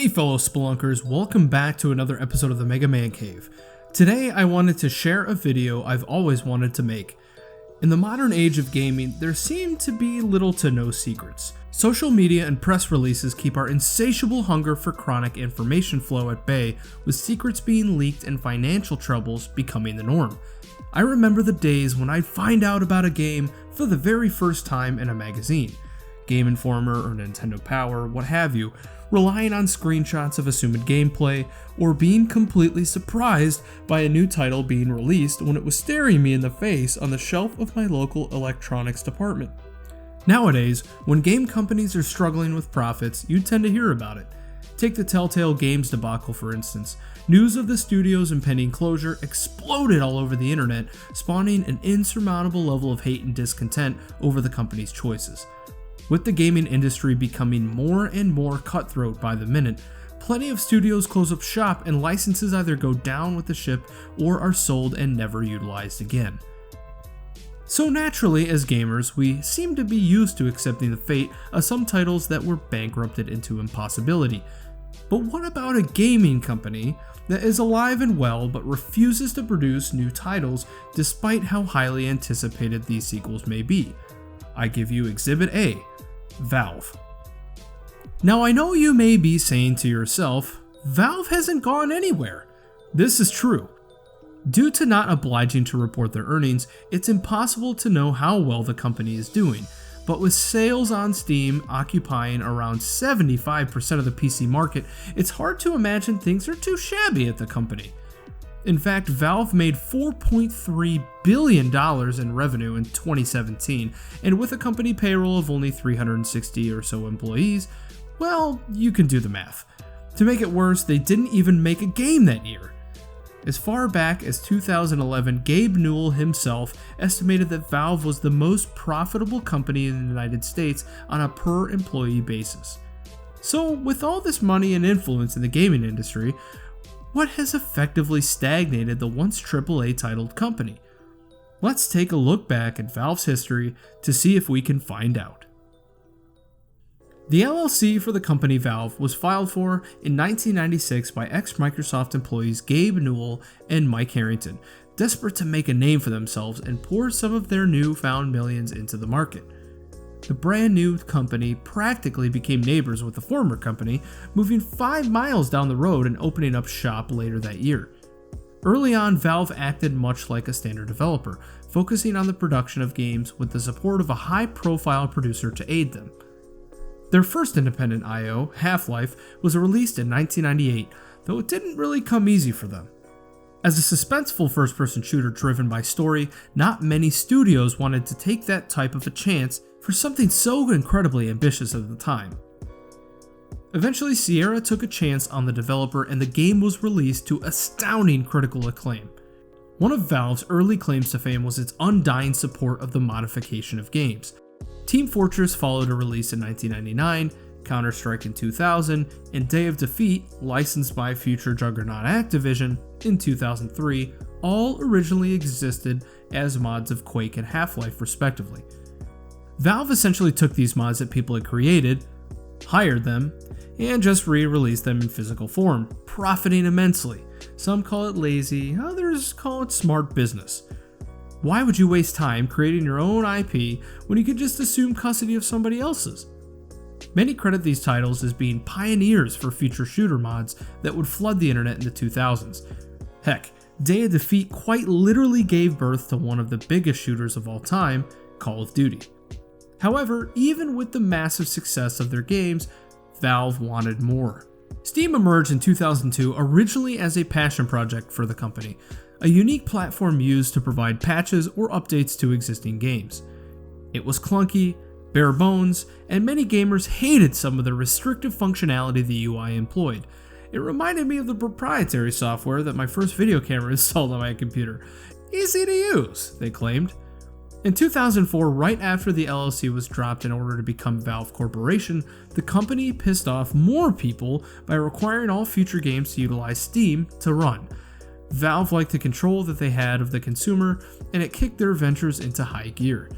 Hey fellow Spelunkers, welcome back to another episode of the Mega Man Cave. Today I wanted to share a video I've always wanted to make. In the modern age of gaming, there seem to be little to no secrets. Social media and press releases keep our insatiable hunger for chronic information flow at bay, with secrets being leaked and financial troubles becoming the norm. I remember the days when I'd find out about a game for the very first time in a magazine. Game Informer or Nintendo Power, what have you, relying on screenshots of assumed gameplay, or being completely surprised by a new title being released when it was staring me in the face on the shelf of my local electronics department. Nowadays, when game companies are struggling with profits, you tend to hear about it. Take the Telltale Games debacle for instance. News of the studio's impending closure exploded all over the internet, spawning an insurmountable level of hate and discontent over the company's choices. With the gaming industry becoming more and more cutthroat by the minute, plenty of studios close up shop and licenses either go down with the ship or are sold and never utilized again. So naturally, as gamers, we seem to be used to accepting the fate of some titles that were bankrupted into impossibility. But what about a gaming company that is alive and well but refuses to produce new titles despite how highly anticipated these sequels may be? I give you Exhibit A. Valve. Now I know you may be saying to yourself, Valve hasn't gone anywhere. This is true. Due to not obliging to report their earnings, it's impossible to know how well the company is doing, but with sales on Steam occupying around 75% of the PC market, it's hard to imagine things are too shabby at the company. In fact, Valve made $4.3 billion in revenue in 2017, and with a company payroll of only 360 or so employees, well, you can do the math. To make it worse, they didn't even make a game that year. As far back as 2011, Gabe Newell himself estimated that Valve was the most profitable company in the United States on a per-employee basis. So, with all this money and influence in the gaming industry, what has effectively stagnated the once AAA titled company? Let's take a look back at Valve's history to see if we can find out. The LLC for the company Valve was filed for in 1996 by ex-Microsoft employees Gabe Newell and Mike Harrington, desperate to make a name for themselves and pour some of their newfound millions into the market. The brand new company practically became neighbors with the former company, moving 5 miles down the road and opening up shop later that year. Early on, Valve acted much like a standard developer, focusing on the production of games with the support of a high-profile producer to aid them. Their first independent I.O., Half-Life, was released in 1998, though it didn't really come easy for them. As a suspenseful first-person shooter driven by story, not many studios wanted to take that type of a chance for something so incredibly ambitious at the time. Eventually, Sierra took a chance on the developer and the game was released to astounding critical acclaim. One of Valve's early claims to fame was its undying support of the modification of games. Team Fortress followed a release in 1999, Counter-Strike in 2000, and Day of Defeat, licensed by future juggernaut Activision, in 2003, all originally existed as mods of Quake and Half-Life respectively. Valve essentially took these mods that people had created, hired them, and just re-released them in physical form, profiting immensely. Some call it lazy, others call it smart business. Why would you waste time creating your own IP when you could just assume custody of somebody else's? Many credit these titles as being pioneers for future shooter mods that would flood the internet in the 2000s. Heck, Day of Defeat quite literally gave birth to one of the biggest shooters of all time, Call of Duty. However, even with the massive success of their games, Valve wanted more. Steam emerged in 2002 originally as a passion project for the company, a unique platform used to provide patches or updates to existing games. It was clunky, bare bones, and many gamers hated some of the restrictive functionality the UI employed. It reminded me of the proprietary software that my first video camera installed on my computer. Easy to use, they claimed. In 2004, right after the LLC was dropped in order to become Valve Corporation, the company pissed off more people by requiring all future games to utilize Steam to run. Valve liked the control that they had of the consumer, and it kicked their ventures into high gear.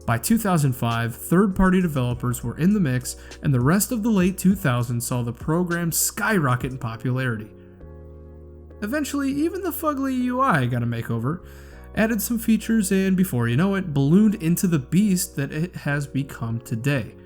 By 2005, third-party developers were in the mix, and the rest of the late 2000s saw the program skyrocket in popularity. Eventually, even the fugly UI got a makeover, added some features, and before you know it, ballooned into the beast that it has become today.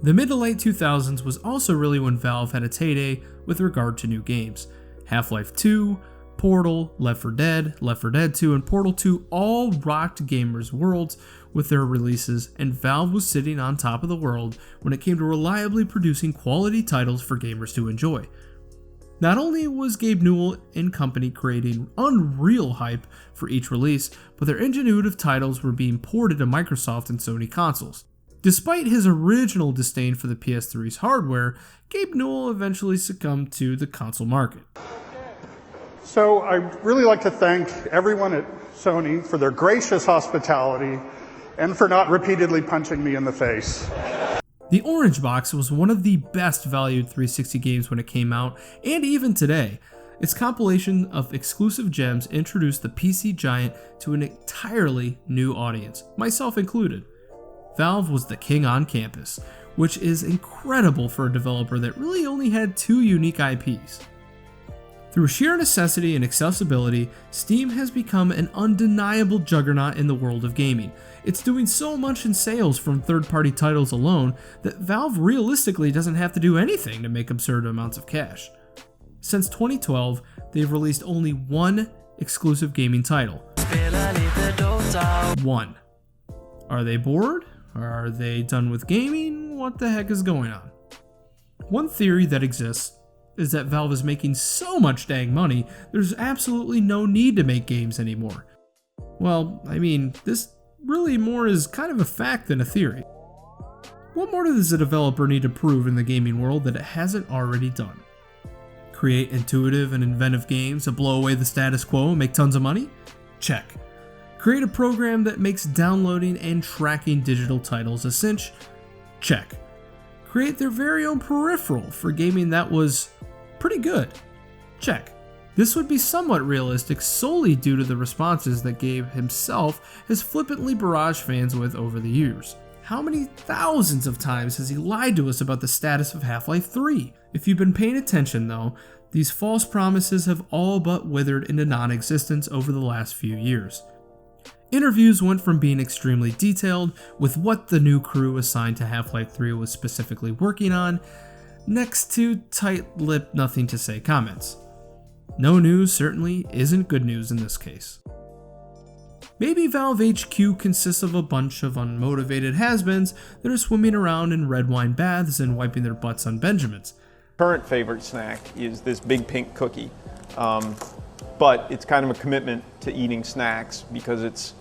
The mid to late 2000s was also really when Valve had its heyday with regard to new games. Half-Life 2, Portal, Left 4 Dead, Left 4 Dead 2, and Portal 2 all rocked gamers' worlds with their releases, and Valve was sitting on top of the world when it came to reliably producing quality titles for gamers to enjoy. Not only was Gabe Newell and company creating unreal hype for each release, but their ingenuity titles were being ported to Microsoft and Sony consoles. Despite his original disdain for the PS3's hardware, Gabe Newell eventually succumbed to the console market. So I'd really like to thank everyone at Sony for their gracious hospitality and for not repeatedly punching me in the face. The Orange Box was one of the best valued 360 games when it came out, and even today. Its compilation of exclusive gems introduced the PC giant to an entirely new audience, myself included. Valve was the king on campus, which is incredible for a developer that really only had 2 unique IPs. Through sheer necessity and accessibility, Steam has become an undeniable juggernaut in the world of gaming. It's doing so much in sales from third-party titles alone that Valve realistically doesn't have to do anything to make absurd amounts of cash. Since 2012, they've released only one exclusive gaming title. One. Are they bored? Are they done with gaming? What the heck is going on? One theory that exists is that Valve is making so much dang money, there's absolutely no need to make games anymore. Well, I mean, this really more is kind of a fact than a theory. What more does a developer need to prove in the gaming world that it hasn't already done? Create intuitive and inventive games that blow away the status quo and make tons of money? Check. Create a program that makes downloading and tracking digital titles a cinch? Check. Create their very own peripheral for gaming that was pretty good? Check. This would be somewhat realistic solely due to the responses that Gabe himself has flippantly barraged fans with over the years. How many thousands of times has he lied to us about the status of Half-Life 3? If you've been paying attention though, these false promises have all but withered into non-existence over the last few years. Interviews went from being extremely detailed with what the new crew assigned to Half-Life 3 was specifically working on, next to tight-lipped nothing to say comments. No news certainly isn't good news in this case. Maybe Valve HQ consists of a bunch of unmotivated has-beens that are swimming around in red wine baths and wiping their butts on Benjamins. Current favorite snack is this big pink cookie, but it's kind of a commitment to eating snacks because it's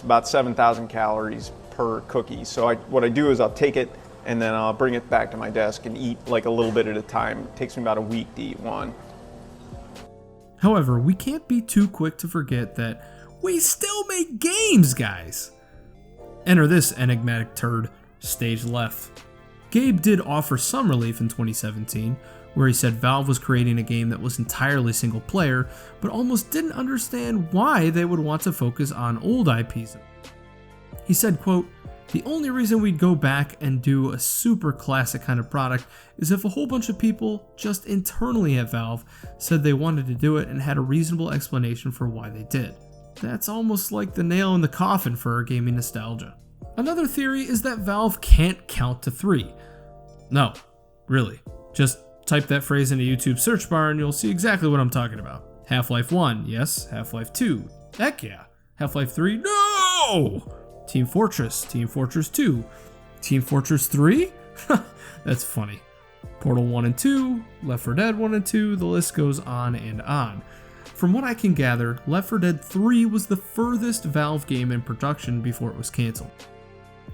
about 7,000 calories per cookie. So what I do is I'll take it and then I'll bring it back to my desk and eat like a little bit at a time. It takes me about a week to eat one. However, we can't be too quick to forget that we still make games, guys! Enter this enigmatic turd, stage left. Gabe did offer some relief in 2017, where he said Valve was creating a game that was entirely single player, but almost didn't understand why they would want to focus on old IPs. He said, quote, "The only reason we'd go back and do a super classic kind of product is if a whole bunch of people just internally at Valve said they wanted to do it and had a reasonable explanation for why they did." That's almost like the nail in the coffin for our gaming nostalgia. Another theory is that Valve can't count to 3. No, really. Just type that phrase into YouTube search bar and you'll see exactly what I'm talking about. Half-Life 1, yes. Half-Life 2, heck yeah. Half-Life 3, no! Team Fortress 2, Team Fortress 3? That's funny. Portal 1 and 2, Left 4 Dead 1 and 2, the list goes on and on. From what I can gather, Left 4 Dead 3 was the furthest Valve game in production before it was cancelled.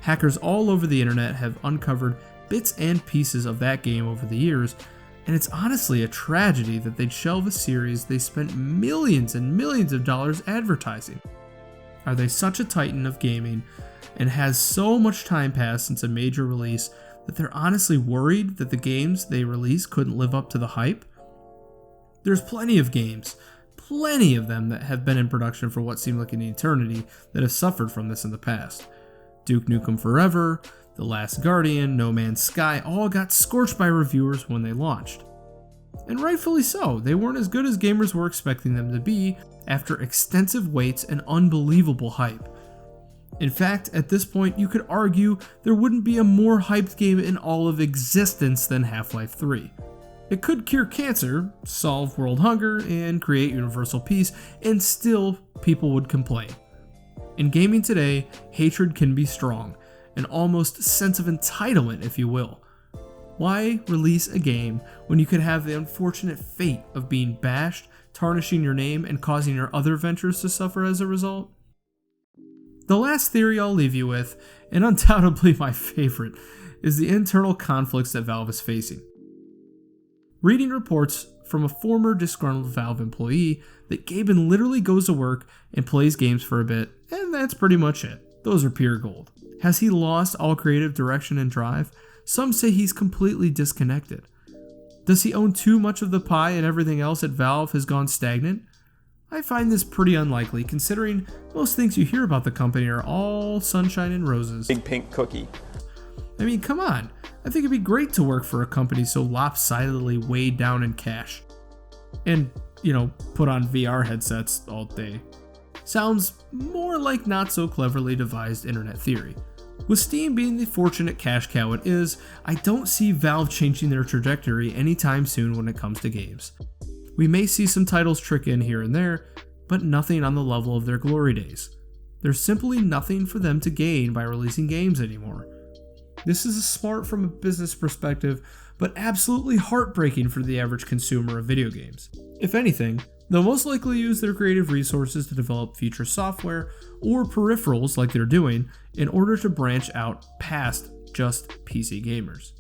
Hackers all over the internet have uncovered bits and pieces of that game over the years, and it's honestly a tragedy that they'd shelve a series they spent millions and millions of dollars advertising. Are they such a titan of gaming, and has so much time passed since a major release that they're honestly worried that the games they release couldn't live up to the hype? There's plenty of games, plenty of them that have been in production for what seemed like an eternity that have suffered from this in the past. Duke Nukem Forever, The Last Guardian, No Man's Sky all got scorched by reviewers when they launched. And rightfully so, they weren't as good as gamers were expecting them to be after extensive waits and unbelievable hype. In fact, at this point you could argue there wouldn't be a more hyped game in all of existence than Half-Life 3. It could cure cancer, solve world hunger, and create universal peace, and still people would complain. In gaming today, hatred can be strong, an almost sense of entitlement if you will. Why release a game when you could have the unfortunate fate of being bashed, tarnishing your name, and causing your other ventures to suffer as a result? The last theory I'll leave you with, and undoubtedly my favorite, is the internal conflicts that Valve is facing. Reading reports from a former disgruntled Valve employee that Gaben literally goes to work and plays games for a bit, and that's pretty much it. Those are pure gold. Has he lost all creative direction and drive? Some say he's completely disconnected. Does he own too much of the pie and everything else at Valve has gone stagnant? I find this pretty unlikely considering most things you hear about the company are all sunshine and roses. Big pink cookie. I mean, come on. I think it'd be great to work for a company so lopsidedly weighed down in cash. And, put on VR headsets all day. Sounds more like not so cleverly devised internet theory. With Steam being the fortunate cash cow it is, I don't see Valve changing their trajectory anytime soon when it comes to games. We may see some titles trick in here and there, but nothing on the level of their glory days. There's simply nothing for them to gain by releasing games anymore. This is smart from a business perspective, but absolutely heartbreaking for the average consumer of video games. If anything, they'll most likely use their creative resources to develop future software or peripherals like they're doing in order to branch out past just PC gamers.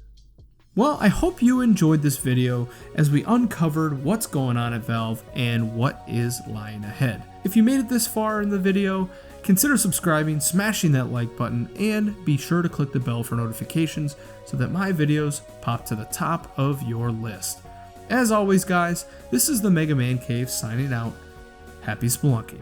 Well, I hope you enjoyed this video as we uncovered what's going on at Valve and what is lying ahead. If you made it this far in the video, consider subscribing, smashing that like button, and be sure to click the bell for notifications so that my videos pop to the top of your list. As always guys, this is the Mega Man Cave signing out. Happy spelunking.